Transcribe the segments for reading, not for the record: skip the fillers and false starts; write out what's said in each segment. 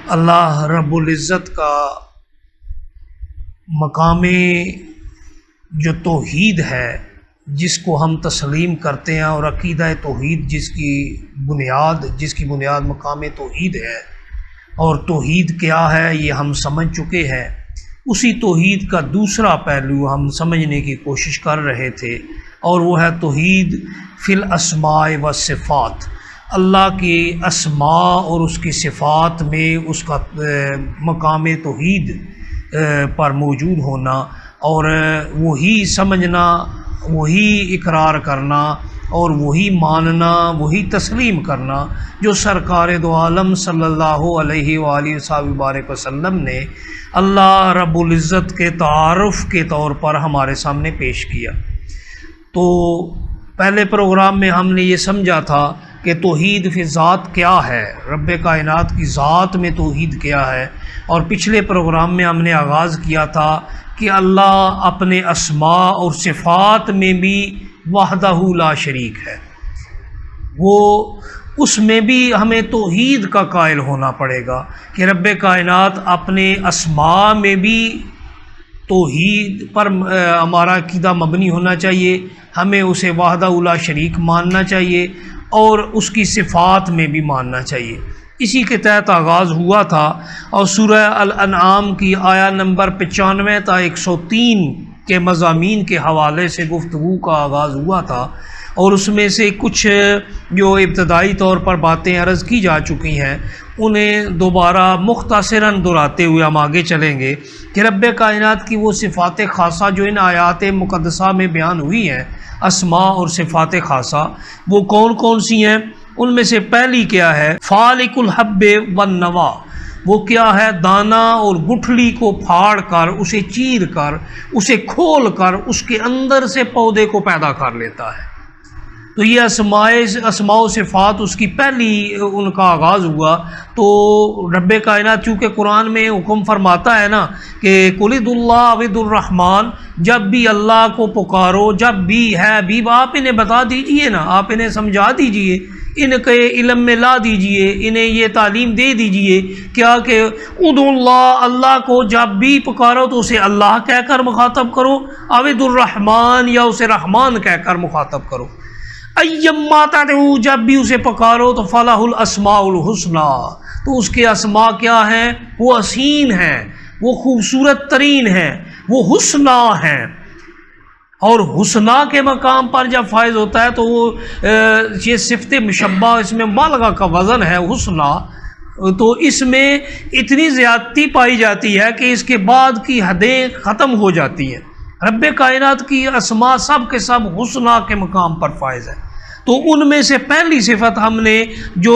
اللہ رب العزت کا مقام جو توحید ہے، جس کو ہم تسلیم کرتے ہیں، اور عقیدہ توحید جس کی بنیاد مقام توحید ہے، اور توحید کیا ہے یہ ہم سمجھ چکے ہیں۔ اسی توحید کا دوسرا پہلو ہم سمجھنے کی کوشش کر رہے تھے، اور وہ ہے توحید فی الاسماء والصفات۔ اللہ کی اسماء اور اس کی صفات میں اس کا مقام توحید پر موجود ہونا، اور وہی سمجھنا، وہی اقرار کرنا، اور وہی ماننا، وہی تسلیم کرنا جو سرکار دو عالم صلی اللہ علیہ وآلہ وبارک وسلم نے اللہ رب العزت کے تعارف کے طور پر ہمارے سامنے پیش کیا۔ تو پہلے پروگرام میں ہم نے یہ سمجھا تھا کہ توحید فی ذات کیا ہے، رب کائنات کی ذات میں توحید کیا ہے، اور پچھلے پروگرام میں ہم نے آغاز کیا تھا کہ اللہ اپنے اسماء اور صفات میں بھی وحدہ لا شریک ہے، وہ اس میں بھی ہمیں توحید کا قائل ہونا پڑے گا کہ رب کائنات اپنے اسماء میں بھی توحید پر ہمارا عقیدہ مبنی ہونا چاہیے، ہمیں اسے وحدہ لا شریک ماننا چاہیے، اور اس کی صفات میں بھی ماننا چاہیے۔ اسی کے تحت آغاز ہوا تھا، اور سورہ الانعام کی آیا نمبر 95 تا 103 کے مضامین کے حوالے سے گفتگو کا آغاز ہوا تھا، اور اس میں سے کچھ جو ابتدائی طور پر باتیں عرض کی جا چکی ہیں انہیں دوبارہ مختصراً دہراتے ہوئے ہم آگے چلیں گے کہ رب کائنات کی وہ صفات خاصہ جو ان آیات مقدسہ میں بیان ہوئی ہیں، اسماء اور صفات خاصہ، وہ کون کون سی ہیں؟ ان میں سے پہلی کیا ہے؟ فالق الحب والنوا، وہ کیا ہے؟ دانہ اور گٹھلی کو پھاڑ کر، اسے چیر کر، اسے کھول کر اس کے اندر سے پودے کو پیدا کر لیتا ہے۔ تو یہ اسماء و صفات اس کی پہلی ان کا آغاز ہوا۔ تو رب کائنات چونکہ قرآن میں حکم فرماتا ہے نا کہ قل ادعوا اللہ او ادعوا الرحمن، جب بھی اللہ کو پکارو، جب بھی ہے بھی آپ انہیں بتا دیجئے نا، آپ انہیں سمجھا دیجئے، ان کے علم میں لا دیجئے، انہیں یہ تعلیم دے دیجئے کیا کہ ادعوا اللہ، اللہ کو جب بھی پکارو تو اسے اللہ کہہ کر مخاطب کرو، او ادعوا الرحمن، یا اسے رحمان کہہ کر مخاطب کرو۔ ایما تدعو، جب بھی اسے پکارو تو فلہ الاسماء الحسنی، تو اس کے اسماء کیا ہیں؟ وہ حسین ہیں، وہ خوبصورت ترین ہیں، وہ حسنی ہیں۔ اور حسنی کے مقام پر جب فائز ہوتا ہے تو وہ یہ صفت مشبہ، اس میں مبالغہ کا وزن ہے حسنی، تو اس میں اتنی زیادتی پائی جاتی ہے کہ اس کے بعد کی حدیں ختم ہو جاتی ہیں۔ رب کائنات کی اسماء سب کے سب حسنی کے مقام پر فائز ہے۔ تو ان میں سے پہلی صفت ہم نے جو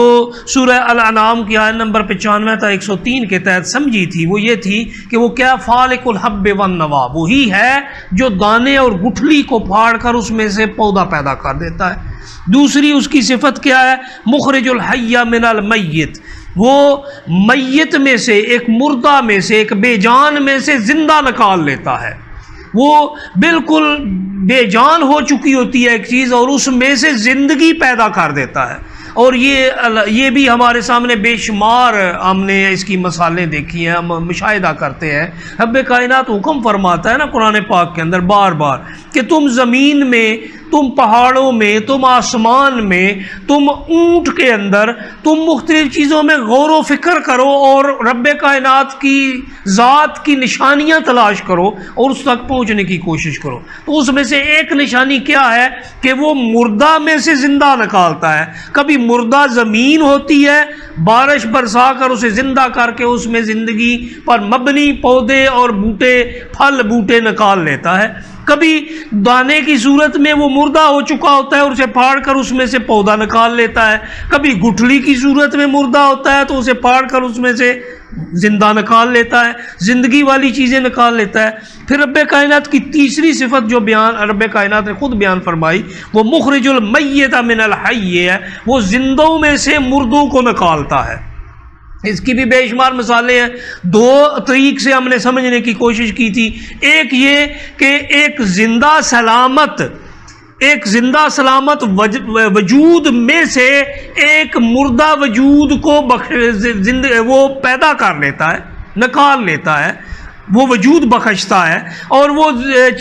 سورہ الانعام کی آیت نمبر 95 تا 103 کے تحت سمجھی تھی، وہ یہ تھی کہ وہ کیا؟ فالق الحب والنوا، وہی ہے جو دانے اور گٹھلی کو پھاڑ کر اس میں سے پودا پیدا کر دیتا ہے۔ دوسری اس کی صفت کیا ہے؟ مخرج الحی من المیت، وہ میت میں سے، ایک مردہ میں سے، ایک بے جان میں سے زندہ نکال لیتا ہے۔ وہ بالکل بے جان ہو چکی ہوتی ہے ایک چیز، اور اس میں سے زندگی پیدا کر دیتا ہے۔ اور یہ بھی ہمارے سامنے بے شمار ہم نے اس کی مثالیں دیکھی ہیں، ہم مشاہدہ کرتے ہیں۔ رب کائنات حکم فرماتا ہے نا قرآن پاک کے اندر بار بار کہ تم زمین میں، تم پہاڑوں میں، تم آسمان میں، تم اونٹ کے اندر، تم مختلف چیزوں میں غور و فکر کرو، اور رب کائنات کی ذات کی نشانیاں تلاش کرو اور اس تک پہنچنے کی کوشش کرو۔ تو اس میں سے ایک نشانی کیا ہے کہ وہ مردہ میں سے زندہ نکالتا ہے۔ کبھی مردہ زمین ہوتی ہے، بارش برسا کر اسے زندہ کر کے اس میں زندگی پر مبنی پودے اور بوٹے، پھل بوٹے نکال لیتا ہے۔ کبھی دانے کی صورت میں وہ مردہ ہو چکا ہوتا ہے اور اسے پھاڑ کر اس میں سے پودا نکال لیتا ہے۔ کبھی گٹھلی کی صورت میں مردہ ہوتا ہے تو اسے پھاڑ کر اس میں سے زندہ نکال لیتا ہے، زندگی والی چیزیں نکال لیتا ہے۔ پھر رب کائنات کی تیسری صفت جو رب کائنات نے خود بیان فرمائی، وہ مخرج المیت من الحی ہے، وہ زندوں میں سے مردوں کو نکالتا ہے۔ اس کی بھی بے شمار مثالیں ہیں۔ دو طریق سے ہم نے سمجھنے کی کوشش کی تھی۔ ایک یہ کہ ایک زندہ سلامت ایک زندہ سلامت وجود میں سے ایک مردہ وجود کو وہ پیدا کر لیتا ہے، نکال لیتا ہے، وہ وجود بخشتا ہے، اور وہ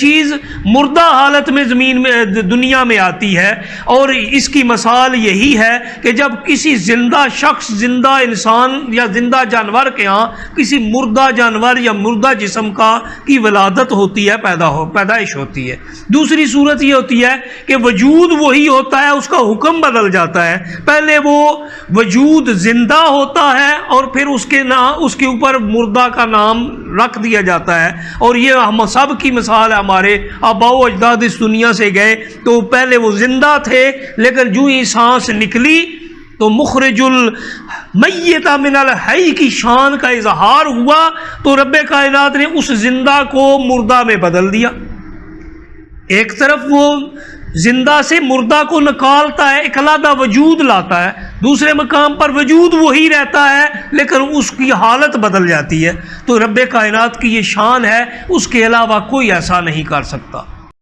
چیز مردہ حالت میں زمین میں دنیا میں آتی ہے۔ اور اس کی مثال یہی ہے کہ جب کسی زندہ شخص، زندہ انسان یا زندہ جانور کے ہاں کسی مردہ جانور یا مردہ جسم کی ولادت ہوتی ہے، پیدائش ہوتی ہے۔ دوسری صورت یہ ہوتی ہے کہ وجود وہی ہوتا ہے، اس کا حکم بدل جاتا ہے۔ پہلے وہ وجود زندہ ہوتا ہے اور پھر اس کے اوپر مردہ کا نام رکھ دیا جاتا ہے۔ اور یہ ہم سب کی مثال ہے، ہمارے آباء و اجداد اس دنیا سے گئے تو پہلے وہ زندہ تھے، لیکن جو ہی سانس نکلی تو مخرج المیت من الحی کی شان کا اظہار ہوا، تو رب کائنات نے اس زندہ کو مردہ میں بدل دیا۔ ایک طرف وہ زندہ سے مردہ کو نکالتا ہے، ایک علیحدہ وجود لاتا ہے، دوسرے مقام پر وجود وہی رہتا ہے لیکن اس کی حالت بدل جاتی ہے۔ تو رب کائنات کی یہ شان ہے، اس کے علاوہ کوئی ایسا نہیں کر سکتا۔